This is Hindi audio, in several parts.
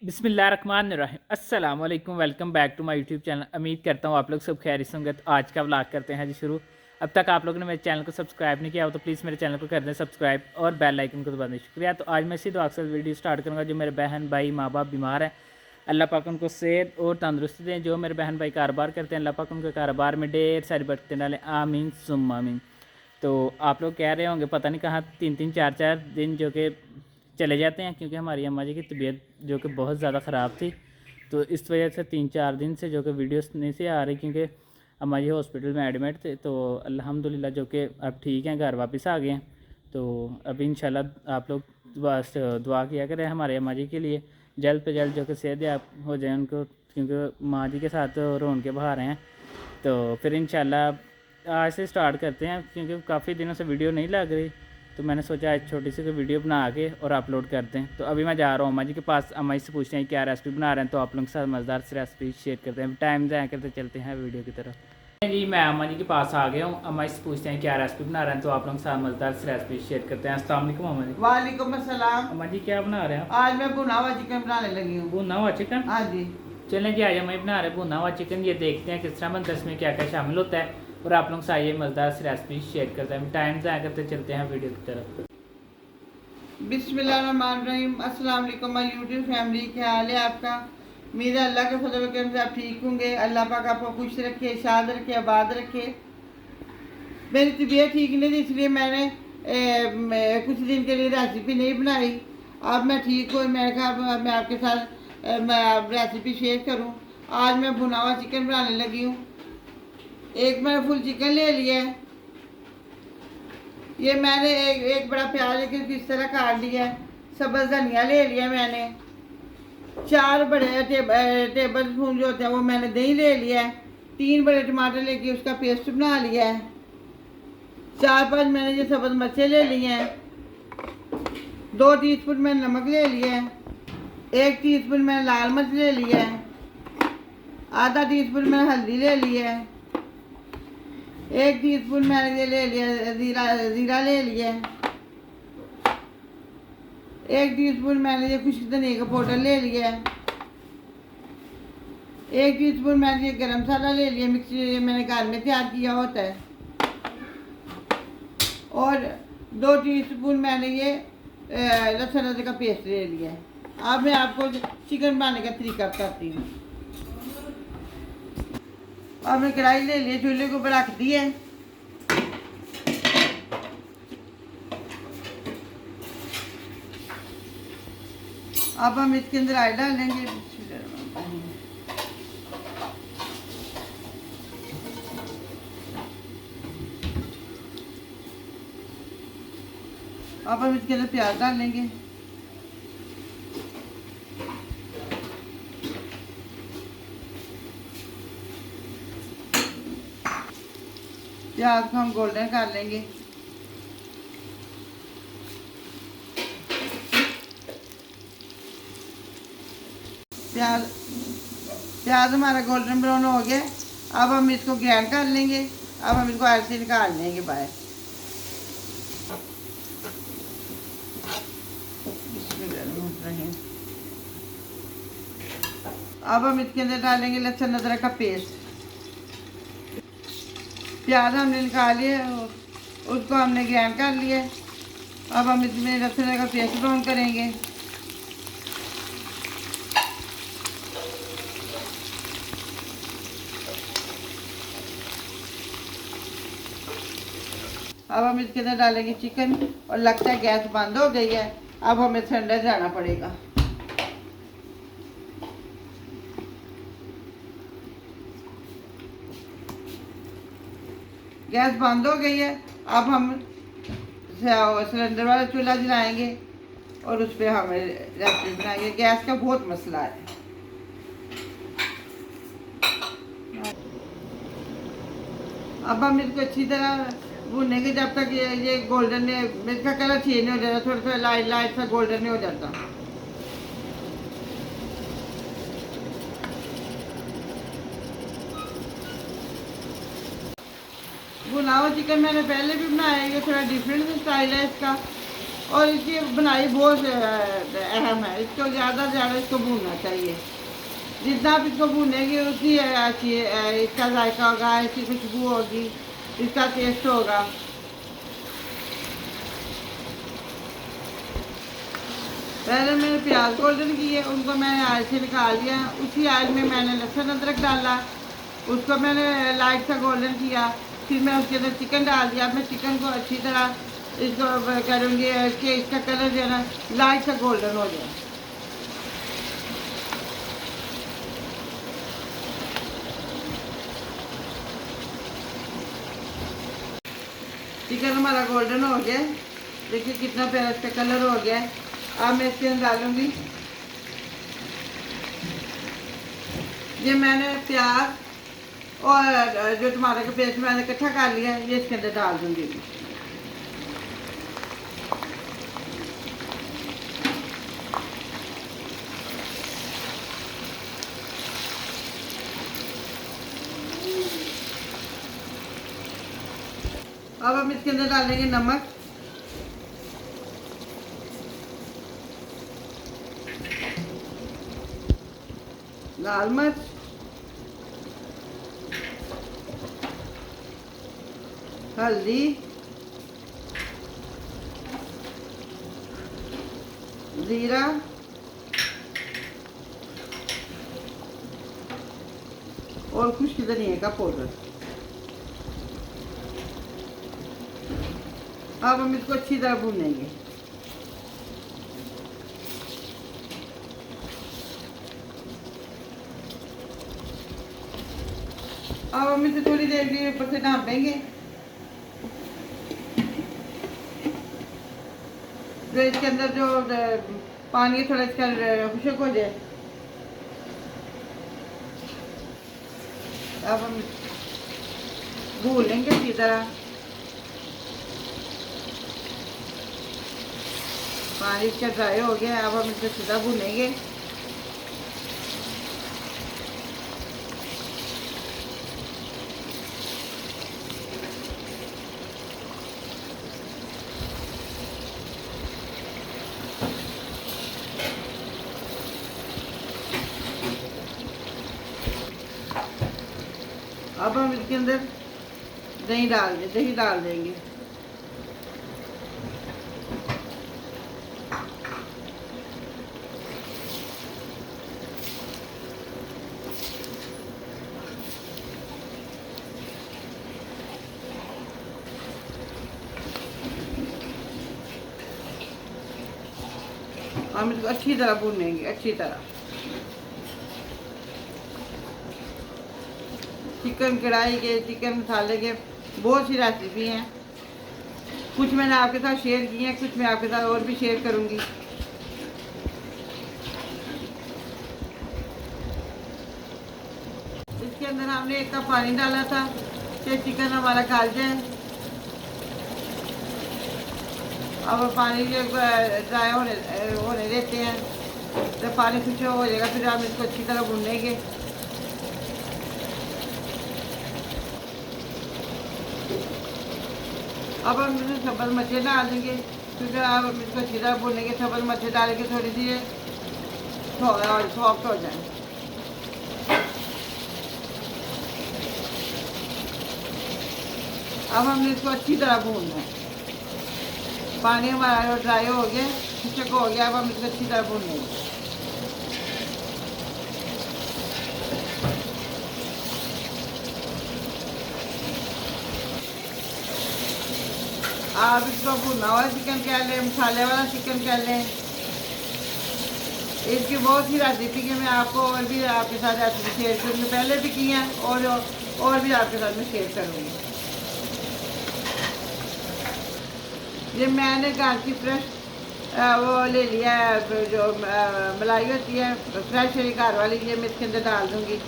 बिस्मिल्लाहिर्रहमानिर्रहीम अस्सलाम वालेकुम। Welcome back to my YouTube channel. उम्मीद करता हूँ आप लोग सब खैरियत होंगे। तो आज का व्लॉग करते हैं जी शुरू। अब तक आप लोगों ने मेरे चैनल को सब्सक्राइब नहीं किया हो तो प्लीज़ मेरे चैनल को कर दें सब्सक्राइब और बेल आइकन को दबा दें। शुक्रिया। तो आज मैं इसी दुआ के साथ वीडियो स्टार्ट करूँगा। जो मेरे बहन भाई माँ बाप बीमार हैं, अल्लाह पाक उनको सेहत और तंदुरुस्ती दें। जो मेरे बहन भाई कारोबार करते हैं, अल्लाह पाक उनके कारोबार में ढेर सारी बरकतें डालें, आमीन सुम्मा आमीन। तो आप लोग कह रहे होंगे पता नहीं कहाँ 3-3 4-4 दिन जो कि चले जाते हैं, क्योंकि हमारी अम्मा जी की तबीयत जो कि बहुत ज़्यादा ख़राब थी। तो इस वजह से 3-4 दिन से जो कि वीडियोस नहीं से आ रही, क्योंकि अम्मा जी हॉस्पिटल में एडमिट थे। तो अल्हम्दुलिल्लाह जो कि अब ठीक हैं, घर वापस आ गए हैं। तो अभी इंशाल्लाह आप लोग बस दुआ किया करें हमारे अम्मा जी के लिए, जल्द से जल्द जो कि सेहत हो जाए उनको, क्योंकि माँ जी के साथ रोन के बाहर हैं। तो फिर इंशाल्लाह आज से स्टार्ट करते हैं, क्योंकि काफ़ी दिनों से वीडियो नहीं लग रही। तो मैंने सोचा आज छोटी सी कोई वीडियो बना के और अपलोड करते हैं। तो अभी मैं जा रहा हूँ अम्मा जी के पास। अम्मा जी से पूछते हैं क्या रेसिपी बना रहे हैं, तो आप लोगों के साथ मज़ेदार से रेसिपी शेयर करते हैं। टाइम ज़ाया करते चलते हैं वीडियो की तरफ। जी मैं अम्मा जी के पास आ गया हूँ। अम्मा जी से पूछते हैं क्या रेसिपी बना रहे हैं, तो आप लोगों के साथ मज़ेदार से रेसिपी शेयर करते हैं। अस्सलाम वालेकुम अम्मा जी। वालेकुम अस्सलाम। अम्मा जी क्या बना रहे हैं? आज मैं भुना हुआ चिकन बनाने लगी हूँ। भुना हुआ चिकन? हाँ जी। चलें जी, आज अम्मा जी बना रहे हैं भुना हुआ चिकन। ये देखते हैं किस तरह बनता है, इसमें क्या क्या शामिल होता है, और आप लोग से आइए मज़ेदार से रेसिपी शेयर करते हैं। टाइम ज़ाया करते चलते हैं वीडियो की तरफ। बिस्मिल्लाहिर्रहमानिर्रहीम। अस्सलाम वालेकुम माय यूट्यूब फैमिली, क्या हाल है आपका? मेरे अल्लाह के फजल करम से आप ठीक होंगे। अल्लाह पाक आपको खुश रखे, शाद रखे, आबाद रखे। मेरी तबीयत ठीक नहीं थी, इसलिए मैंने कुछ दिन के लिए रेसिपी नहीं बनाई। अब मैं ठीक हूँ, मैंने कहा अब मैं आपके साथ मैं रेसिपी शेयर करूँ। आज मैं भुना हुआ चिकन बनाने लगी हूँ। एक मैंने फुल चिकन ले लिया है। ये मैंने एक बड़ा प्याज लेके किस तरह काट लिया है। सब्ज़ धनिया ले लिया मैंने। 4 बड़े टेबल स्पून जो होते हैं वो मैंने दही ले लिया है। 3 बड़े टमाटर लेके उसका पेस्ट बना लिया है। 4-5 मैंने ये सब्ज़ मिर्चें ले ली हैं। 2 टीस्पून मैंने नमक ले लिया है। 1 टीस्पून मैंने लाल मिर्च ले लिया है। आधा टीस्पून मैंने हल्दी ले लिया है। 1 टीस्पून मैंने ये ले लिया ज़ीरा ले लिया है। 1 टीस्पून मैंने ये खुश्क धनिया का पाउडर ले लिया है। 1 टीस्पून मैंने ये गरम मसाला ले लिया, मिक्सी मैंने घर में तैयार किया होता है। और 2 टीस्पून मैंने ये लहसुन अदरक का पेस्ट ले लिया है। अब मैं आपको चिकन बनाने का तरीका बताती हूँ। अब मैं कढ़ाई ले लिया, चूल्हे को ऊपर रख दिया है। अब हम इसके अंदर ऑयल डालेंगे। अब हम इसके अंदर प्याज डालेंगे। प्याज को हम गोल्डन कर लेंगे। प्याज हमारा गोल्डन ब्राउन हो गया। अब हम इसको ग्राइंड कर लेंगे। अब हम इसको ऑयल से निकाल लेंगे बाहर। अब हम इसके अंदर डालेंगे लहसुन अदरक का पेस्ट। प्याज हमने निकाल लिया, उसको हमने ग्राइंड कर लिया। अब हम इसमें लहसुन अदरक का पेस्ट ब्राउन करेंगे। अब हम इसके अंदर डालेंगे चिकन। और लगता है गैस बंद हो गई है। अब हमें इसके अंदर जाना पड़ेगा। गैस बंद हो गई है। अब हम सिलेंडर वाला चूल्हा जलाएंगे और उस पर हमें रेसिपी बनाएंगे। गैस का बहुत मसला है। अब हम इसको अच्छी तरह भूनेंगे जब तक ये गोल्डन इसका कलर चेंज हो जाता, थोड़ा थोड़ा लाइट लाइट सा गोल्डन हो जाता। भुना हुआ चिकन मैंने पहले भी बनाया है, ये थोड़ा डिफरेंट स्टाइल है इसका। और इसकी बनाई बहुत अहम है। इसको ज़्यादा से ज़्यादा इसको भूनना चाहिए। जितना आप इसको भूनेंगे उतनी अच्छी इसका जायका होगा, इसकी खुशबू होगी, इसका टेस्ट होगा। पहले मैंने प्याज गोल्डन किए, उनको मैंने आयल से निकाल लिया। उसी आयल में मैंने लहसुन अदरक डाला, उसको मैंने लाइट सा गोल्डन किया। फिर मैं उसके अंदर चिकन डाल दिया। मैं चिकन को अच्छी तरह इसको करूँगी कि इसका कलर जो है ना लाइट सा गोल्डन हो जाए। चिकन हमारा गोल्डन हो गया। देखिए कितना प्यारा इसका कलर हो गया है। अब मैं इसके अंदर डालूँगी, ये मैंने प्याज और जो टमाटर का पेस्ट मैंने इकट्ठा कर लिया है, ये इसके अंदर डाल दूँगी। अब हम इसके अंदर डालेंगे नमक, लाल मिर्च, हल्दी, जीरा और खुश्क धनिया का पाउडर। अब हम इसको अच्छी तरह भूनेंगे। अब हम इसे थोड़ी देर के लिए ऊपर से ढाँपेंगे, जो इसके अंदर जो पानी है थोड़ा इसका खुश्क हो जाए। अब हम भून लेंगे अच्छी तरह। पानी इसका ड्राई हो गया। अब हम इसे सीधा भूनेंगे। अब हम इसके अंदर दही डाल देंगे। हम इसको अच्छी तरह भूनेंगे, अच्छी तरह। चिकन कढ़ाई के, चिकन मसाले के बहुत सी रेसिपी हैं। कुछ मैंने आपके साथ शेयर की हैं, कुछ मैं आपके साथ और भी शेयर करूंगी। इसके अंदर हमने 1 कप पानी डाला था कि चिकन हमारा गल जाए। अब पानी जो ड्राई होने देते हैं, जब पानी खुश हो जाएगा फिर हम इसको अच्छी तरह भूनेंगे। अब हम इसमें सब्ज़ मिर्चें डाल देंगे, क्योंकि अब हम इसको अच्छी तरह भूनेंगे। सब्ज़ मिर्चें डाल के थोड़ी सी सॉफ्ट हो जाए। अब हमने इसको अच्छी तरह भूनना है। पानी हमारा ड्राई हो गया, खुश्क हो गया। अब हम इसको अच्छी तरह भूनेंगे। आप इसको भुना हुआ चिकन कह लें, मसाले वाला चिकन कह लें। इसकी बहुत सी रेसिपी की मैं आपको और भी आपके साथ रेसिपी शेयर करूँगी, पहले भी की हैं और भी आपके साथ मैं शेयर करूँगी। ये मैंने घर की फ्रेश वो ले लिया है, जो मलाई होती है फ्रेश है घर वाली, ये मैं इसके अंदर डाल दूँगी।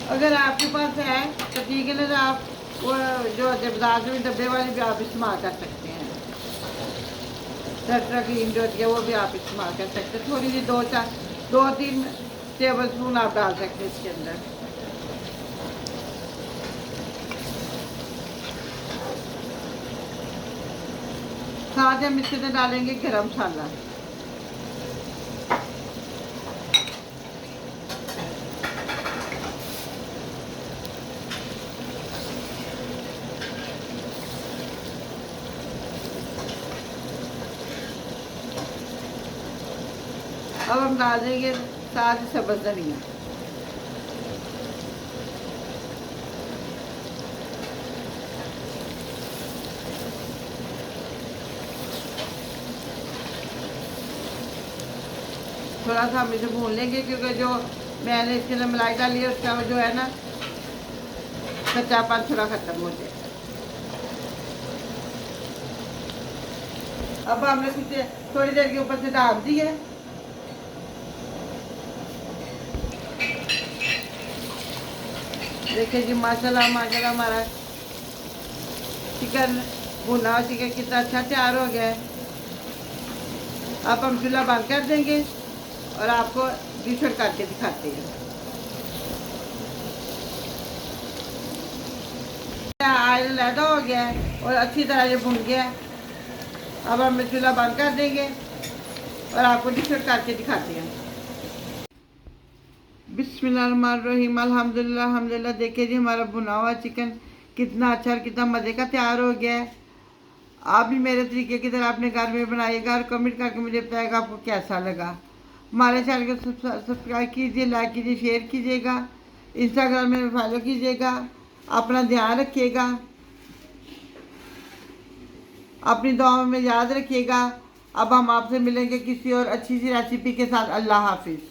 अगर आपके पास है तो ठीक है, ना आप वो जो बाजार में डब्बे वाली भी आप इस्तेमाल कर सकते हैं। टर्टरा क्रीम जो होती है वो भी आप इस्तेमाल कर सकते हैं। थोड़ी सी 2-3 टेबल स्पून आप डाल सकते हैं इसके अंदर। साथ हम इसके अंदर डालेंगे गरम मसाला। अब हम डाल देंगे साथ ही सब्ज़ धनिया। थोड़ा सा हम इसे भून लेंगे क्योंकि जो मैंने इसके अंदर मलाई डाली है उसका जो है ना कच्चापन थोड़ा ख़त्म हो जाए। अब हमने इसे थोड़ी देर के ऊपर से डाल दी है। देखिए जी माशाल्लाह माशाल्लाह हमारा चिकन भुना हुआ चिकन कितना अच्छा तैयार हो गया है। अब हम चूल्हा बंद कर देंगे और आपको डिश करके दिखाते हैं। आयल लैदा हो गया है और अच्छी तरह ये भुन गया है। अब हम चूल्हा बंद कर देंगे और आपको डिश करके दिखाते हैं। बिस्मिल्लाहिर्रहमानिर्रहीम अल्हम्दुलिल्लाह अल्हम्दुलिल्लाह। देखिए जी हमारा भुना हुआ चिकन कितना अच्छा और कितना मज़े का तैयार हो गया है। आप भी मेरे तरीके की तरह अपने घर में बनाइएगा और कमेंट करके मुझे बताइएगा आपको कैसा लगा। हमारे चैनल को सब्सक्राइब कीजिए, लाइक कीजिए, शेयर कीजिएगा, इंस्टाग्राम में फॉलो कीजिएगा। अपना ध्यान रखिएगा, अपनी दुआओं में याद रखिएगा। अब हम आपसे मिलेंगे किसी और अच्छी सी रेसिपी के साथ। अल्लाह हाफिज़।